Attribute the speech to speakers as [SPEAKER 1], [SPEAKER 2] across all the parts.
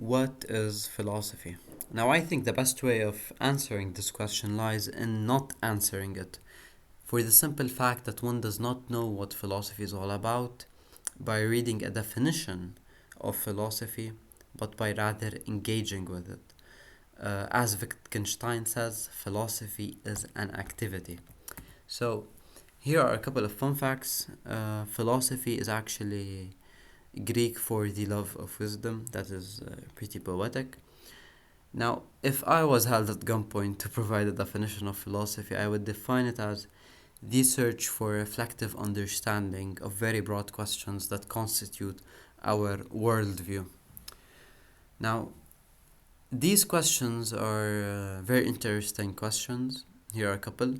[SPEAKER 1] What is philosophy? Now, I think the best way of answering this question lies in not answering it, for the simple fact that one does not know what philosophy is all about by reading a definition of philosophy, but by rather engaging with it. As Wittgenstein says, philosophy is an activity. So, here are a couple of fun facts. Philosophy is actually Greek for the love of wisdom. That is pretty poetic. Now, if I was held at gunpoint to provide a definition of philosophy, I would define it as the search for reflective understanding of very broad questions that constitute our worldview. Now, these questions are very interesting questions. Here are a couple.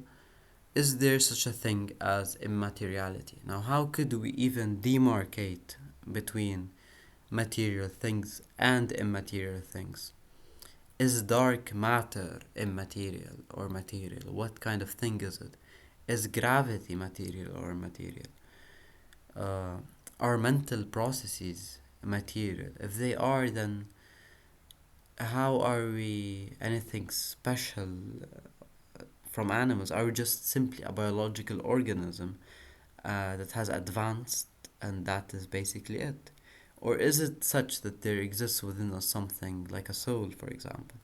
[SPEAKER 1] Is there such a thing as immateriality? Now, how could we even demarcate between material things and immaterial things? Is dark matter immaterial or material? What kind of thing is it? Is gravity material or immaterial? Uh, are mental processes material? If they are, then how are we anything special from animals? Are we just simply a biological organism that has advanced and that is basically it? Or is it such that there exists within us something like a soul, for example?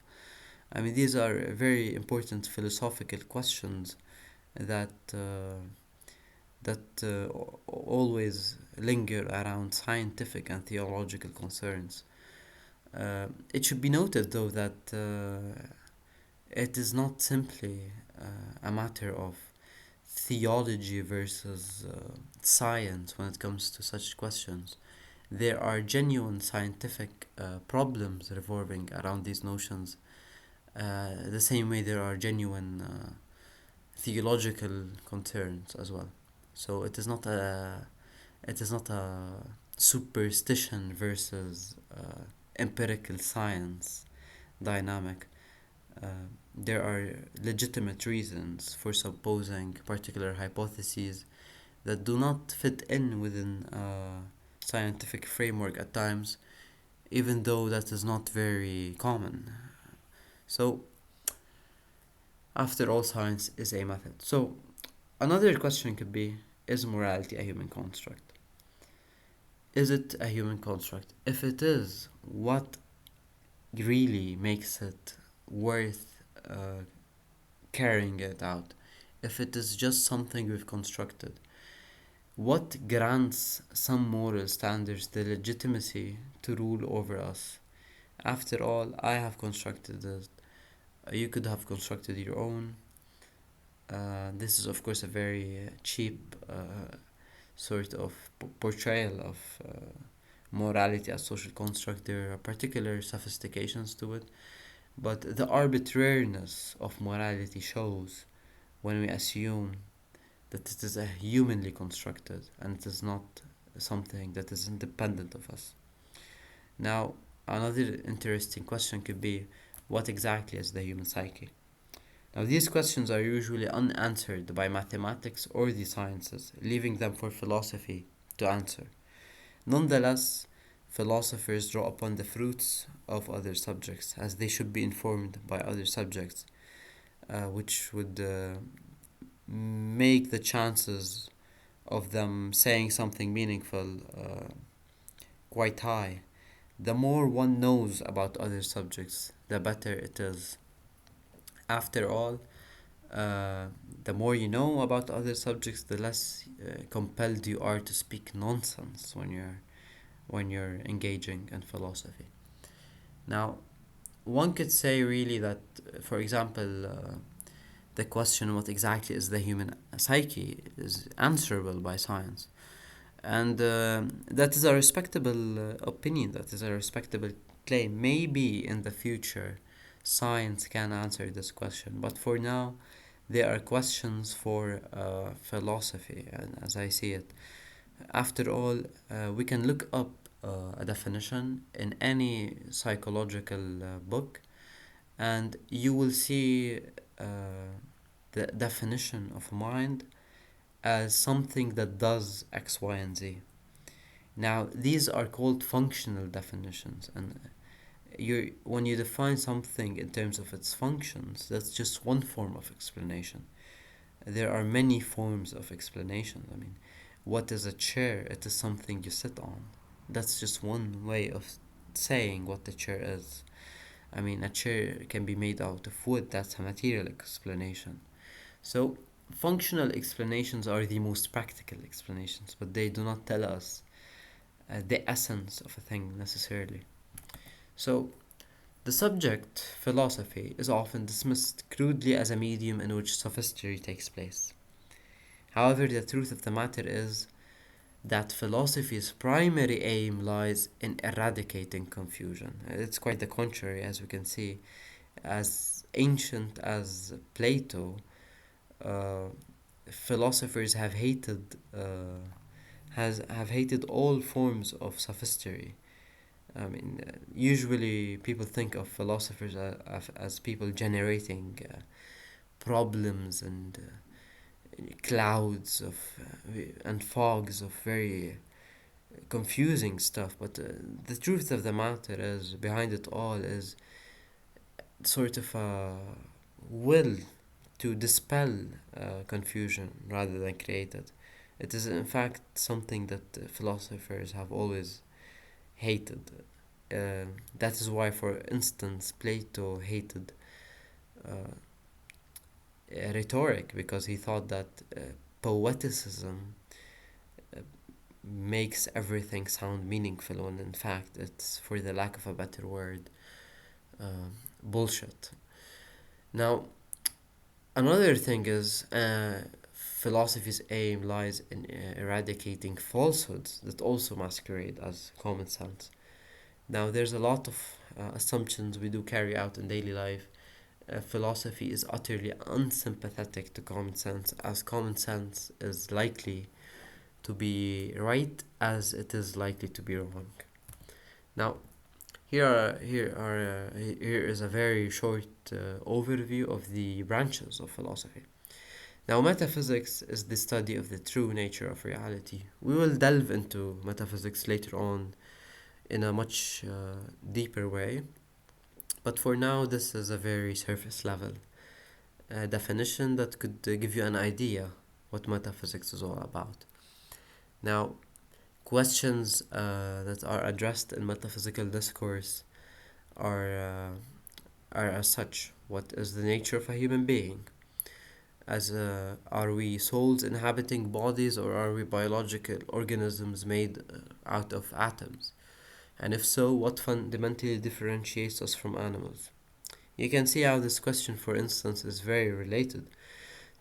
[SPEAKER 1] I mean, these are very important philosophical questions that always linger around scientific and theological concerns. It should be noted, though, that it is not simply a matter of theology versus science when it comes to such questions. There are genuine scientific problems revolving around these notions, the same way there are genuine theological concerns as well. So it is not a superstition versus empirical science dynamic. Uh, there are legitimate reasons for supposing particular hypotheses that do not fit in within a scientific framework at times, even though that is not very common. So, after all, science is a method. So, another question could be, is morality a human construct? Is it a human construct? If it is, what really makes it worth carrying it out? If it is just something we've constructed, what grants some moral standards the legitimacy to rule over us? After all, I have constructed it. You could have constructed your own. This is, of course, a very cheap sort of portrayal of morality as social construct. There are particular sophistications to it, but the arbitrariness of morality shows when we assume that it is a humanly constructed and it is not something that is independent of us. Now, another interesting question could be, what exactly is the human psyche? Now, these questions are usually unanswered by mathematics or the sciences, leaving them for philosophy to answer. Nonetheless, philosophers draw upon the fruits of other subjects, as they should be informed by other subjects, which would make the chances of them saying something meaningful quite high. The more one knows about other subjects, the better it is. After all, the more you know about other subjects, the less compelled you are to speak nonsense when you're engaging in philosophy. Now, one could say really that, for example, the question what exactly is the human psyche is answerable by science, and that is a respectable opinion. That is a respectable claim. Maybe in the future, science can answer this question, but for now, there are questions for philosophy, and as I see it, after all, we can look up a definition in any psychological book, and you will see uh, the definition of mind as something that does X, Y, and Z. Now, these are called functional definitions, and when you define something in terms of its functions, that's just one form of explanation. There are many forms of explanation. I mean, what is a chair? It is something you sit on. That's just one way of saying what the chair is. I mean, a chair can be made out of wood. That's a material explanation. So, functional explanations are the most practical explanations, but they do not tell us the essence of a thing necessarily. So, the subject, philosophy, is often dismissed crudely as a medium in which sophistry takes place. However, the truth of the matter is that philosophy's primary aim lies in eradicating confusion. It's quite the contrary, as we can see. As ancient as Plato, uh, philosophers have hated all forms of sophistry. I mean, usually people think of philosophers as people generating problems and clouds of and fogs of very confusing stuff. But the truth of the matter is, behind it all is sort of a will to dispel confusion rather than create it. It is in fact something that philosophers have always hated. That is why, for instance, Plato hated uh, rhetoric, because he thought that poeticism uh, makes everything sound meaningful, when in fact it's, for the lack of a better word, bullshit. Now, another thing is philosophy's aim lies in eradicating falsehoods that also masquerade as common sense. Now, there's a lot of assumptions we do carry out in daily life. Philosophy is utterly unsympathetic to common sense, as common sense is likely to be right as it is likely to be wrong. Now, here is a very short overview of the branches of philosophy. Now, metaphysics is the study of the true nature of reality. We will delve into metaphysics later on in a much deeper way, but for now, this is a very surface level definition that could give you an idea what metaphysics is all about. Now, questions that are addressed in metaphysical discourse are as such: what is the nature of a human being? Are we souls inhabiting bodies, or are we biological organisms made out of atoms? And if so, what fundamentally differentiates us from animals? You can see how this question, for instance, is very related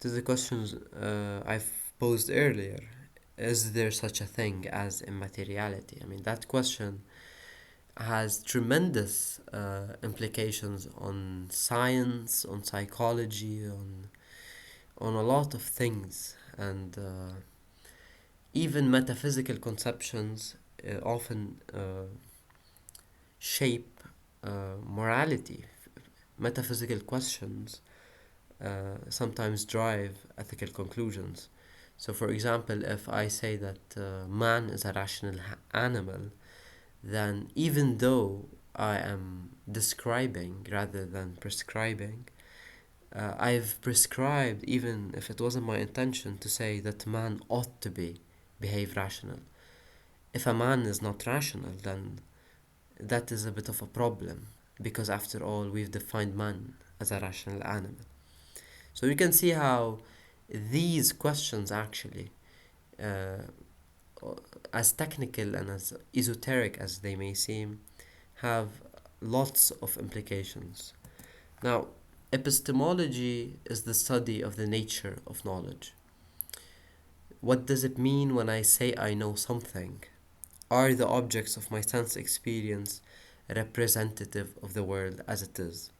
[SPEAKER 1] to the questions I've posed earlier. Is there such a thing as immateriality? I mean, that question has tremendous implications on science, on psychology, on a lot of things, and even metaphysical conceptions often shape morality. Metaphysical questions sometimes drive ethical conclusions. So, for example, if I say that man is a rational animal, then even though I am describing rather than prescribing, I've prescribed, even if it wasn't my intention, to say that man ought to behave rational. If a man is not rational, then that is a bit of a problem, because after all, we've defined man as a rational animal. So you can see how these questions actually, uh, as technical and as esoteric as they may seem, have lots of implications. Now, epistemology is the study of the nature of knowledge. What does it mean when I say I know something? Are the objects of my sense experience representative of the world as it is?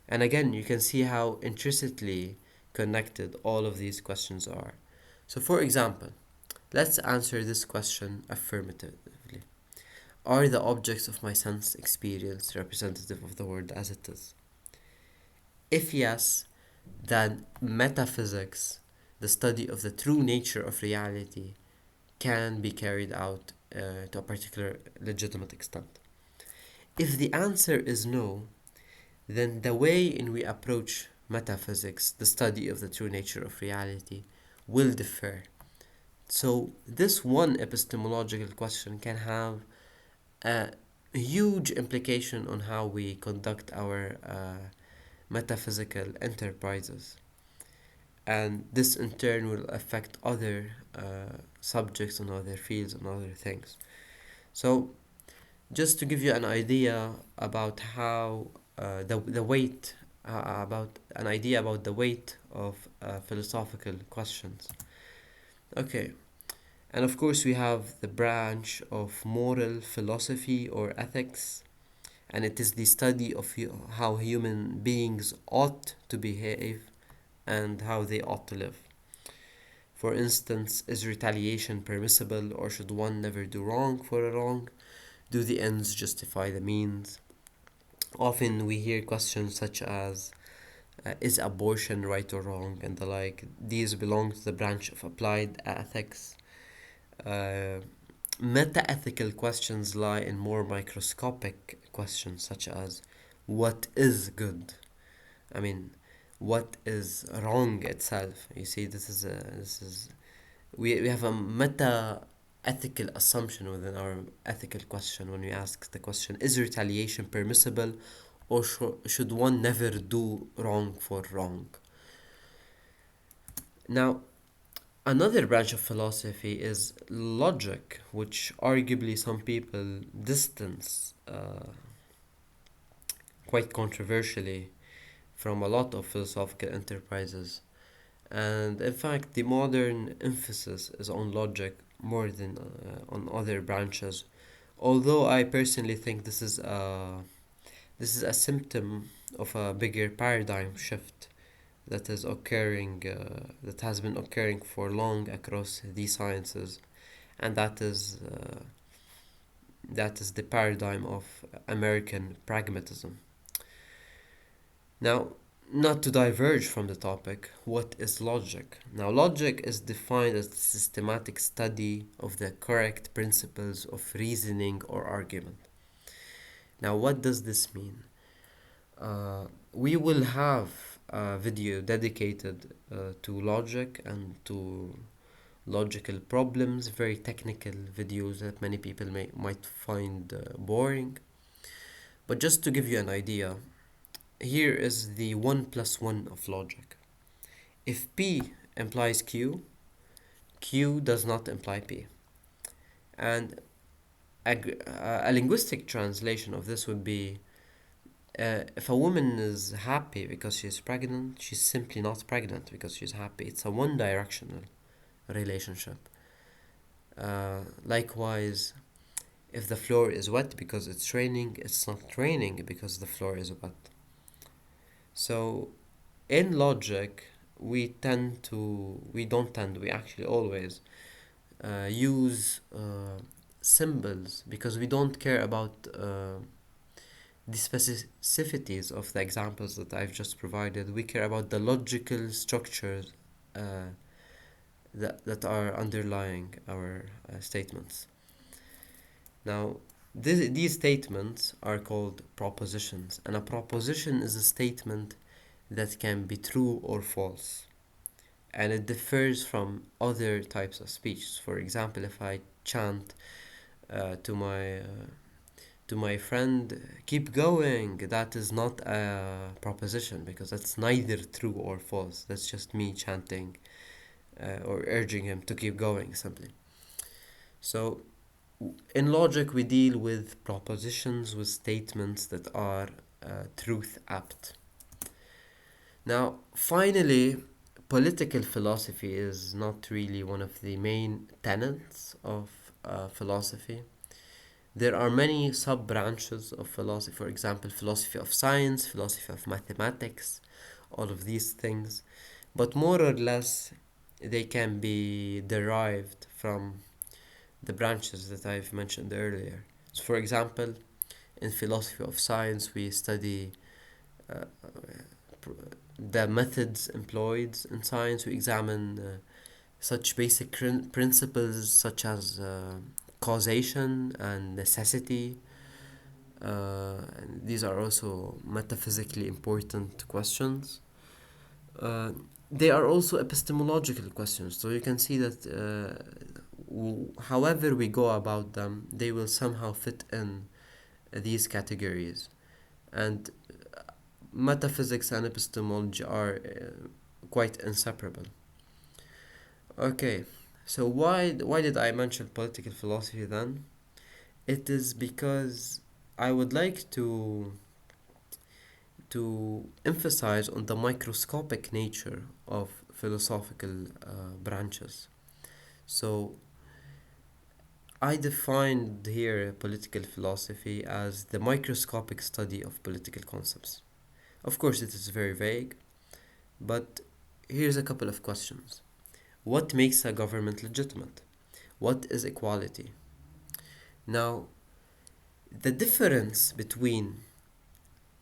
[SPEAKER 1] And again, you can see how intrinsically connected all of these questions are. So, for example, let's answer this question affirmatively. Are the objects of my sense experience representative of the world as it is? If yes, then metaphysics, the study of the true nature of reality, can be carried out to a particular legitimate extent. If the answer is no, then the way in we approach metaphysics, the study of the true nature of reality, will differ. So, this one epistemological question can have a huge implication on how we conduct our metaphysical enterprises. And this in turn will affect other subjects and other fields and other things. So, just to give you an idea about how the weight about an idea about the weight of philosophical questions. Okay, and of course we have the branch of moral philosophy or ethics, and it is the study of how human beings ought to behave and how they ought to live. For instance, is retaliation permissible, or should one never do wrong for a wrong? Do the ends justify the means? Often we hear questions such as is abortion right or wrong, and the like. These belong to the branch of applied ethics. Uh, Meta ethical questions lie in more microscopic questions such as what is good? I mean, what is wrong itself? You see, this is we have a meta ethical assumption within our ethical question when we ask the question, is retaliation permissible, or should one never do wrong for wrong? Now, another branch of philosophy is logic, which arguably some people distance quite controversially from a lot of philosophical enterprises. And in fact, the modern emphasis is on logic more than on other branches. Although I personally think this is a symptom of a bigger paradigm shift that is occurring, that has been occurring for long across these sciences, and that is the paradigm of American pragmatism. Now, not to diverge from the topic, what is logic? Now, logic is defined as the systematic study of the correct principles of reasoning or argument. Now, what does this mean? We will have a video dedicated to logic and to logical problems, very technical videos that many people might find boring. But just to give you an idea, here is the 1 plus 1 of logic. If P implies Q, Q does not imply P. And a linguistic translation of this would be if a woman is happy because she's pregnant, she's simply not pregnant because she's happy. It's a one directional relationship. Likewise, if the floor is wet because it's raining, it's not raining because the floor is wet. So, in logic, we actually always use symbols because we don't care about the specificities of the examples that I've just provided. We care about the logical structures that are underlying our statements. Now, these statements are called propositions, and a proposition is a statement that can be true or false, and it differs from other types of speech. For example, if I chant uh, to my uh, to my friend, keep going, that is not a proposition because that's neither true or false. That's just me chanting or urging him to keep going simply. So, in logic, we deal with propositions, with statements that are truth apt. Now, finally, political philosophy is not really one of the main tenets of philosophy. There are many sub branches of philosophy, for example, philosophy of science, philosophy of mathematics, all of these things, but more or less they can be derived from the branches that I've mentioned earlier. So, for example, in philosophy of science, we study uh, the methods employed in science. We examine such basic principles such as causation and necessity. These are also metaphysically important questions. Uh, they are also epistemological questions, so you can see that however we go about them, they will somehow fit in these categories. And metaphysics and epistemology are quite inseparable. Okay, so why did I mention political philosophy then? It is because I would like to emphasize on the microscopic nature of philosophical branches. So I defined here political philosophy as the microscopic study of political concepts. Of course, it is very vague, but here's a couple of questions. What makes a government legitimate? What is equality? Now, the difference between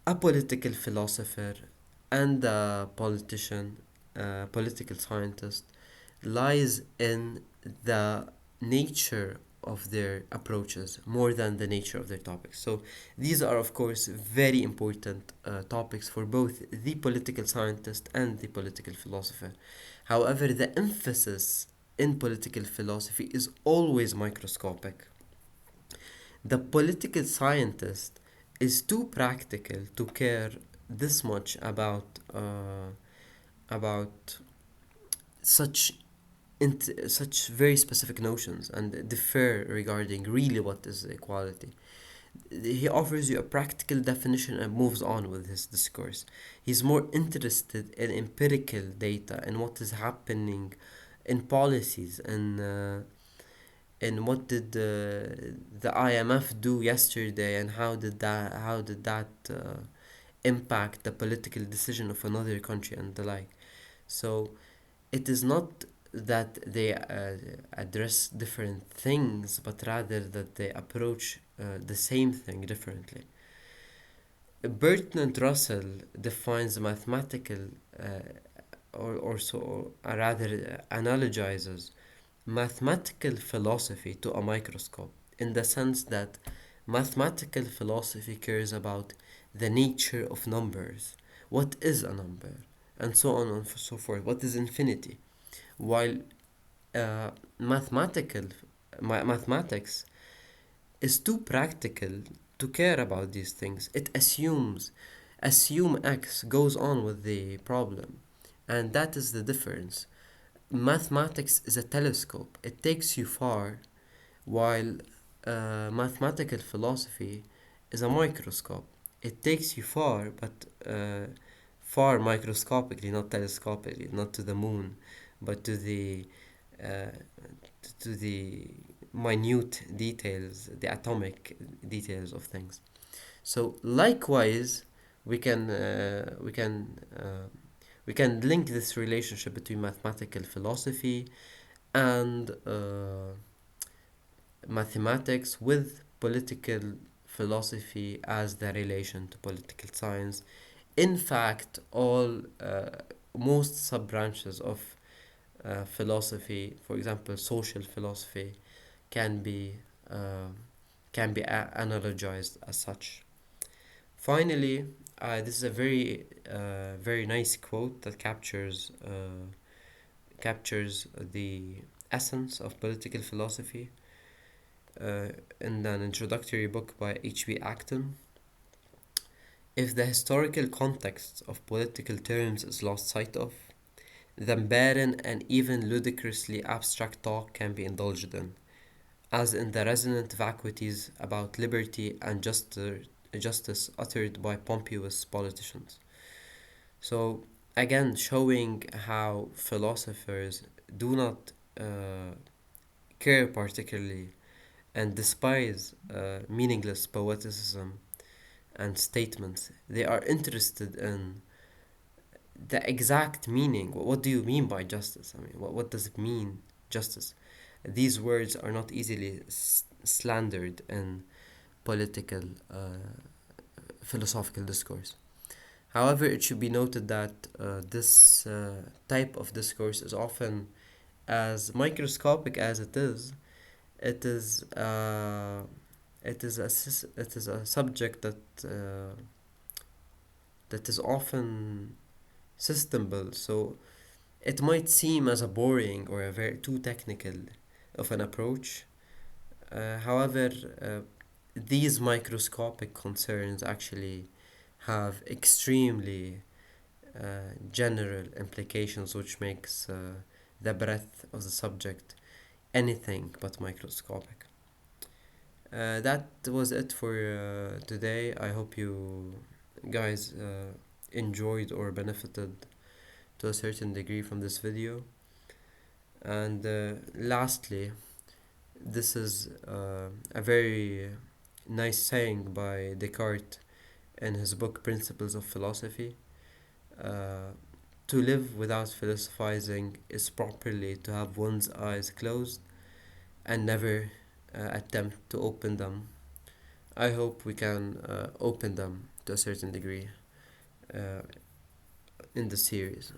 [SPEAKER 1] a political philosopher and a politician, a political scientist, lies in the nature of their approaches more than the nature of their topics. So these are, of course, very important topics for both the political scientist and the political philosopher. However, the emphasis in political philosophy is always microscopic. The political scientist is too practical to care this much about such such very specific notions and differ regarding really what is equality. He offers you a practical definition and moves on with his discourse. He's more interested in empirical data and what is happening in policies and what did the IMF do yesterday and how did that impact the political decision of another country and the like. So it is not that they address different things, but rather that they approach the same thing differently. Bertrand Russell defines mathematical, or rather analogizes mathematical philosophy to a microscope in the sense that mathematical philosophy cares about the nature of numbers. What is a number? And so on and so forth. What is infinity? While uh, mathematical mathematics is too practical to care about these things. It assume X goes on with the problem, and that is the difference. Mathematics is a telescope. It takes you far, while mathematical philosophy is a microscope. It takes you far, but far microscopically, not telescopically, not to the moon, but uh, to the minute details, the atomic details of things. So likewise, we can uh, we can uh, we can link this relationship between mathematical philosophy and mathematics with political philosophy as the relation to political science. In fact, all most sub branches of philosophy, for example, social philosophy, can be uh, analogized as such. Finally, this is a very nice quote that captures the essence of political philosophy uh, in an introductory book by H.B. Acton. If the historical context of political terms is lost sight of, then barren and even ludicrously abstract talk can be indulged in, as in the resonant vacuities about liberty and justice uttered by pompous politicians. So, again, showing how philosophers do not care particularly and despise meaningless poeticism and statements. They are interested in the exact meaning. What do you mean by justice? I mean, what does it mean, justice? These words are not easily slandered in political, philosophical discourse. However, it should be noted that this type of discourse is often as microscopic as it is it is a subject that is often systemable, so it might seem as a boring or a very too technical of an approach. However, these microscopic concerns actually have extremely general implications, which makes the breadth of the subject anything but microscopic. That was it for today. I hope you guys enjoyed or benefited to a certain degree from this video. And lastly, this is a very nice saying by Descartes in his book Principles of Philosophy. Uh, to live without philosophizing is properly to have one's eyes closed and never attempt to open them. I hope we can open them to a certain degree uh, in the series.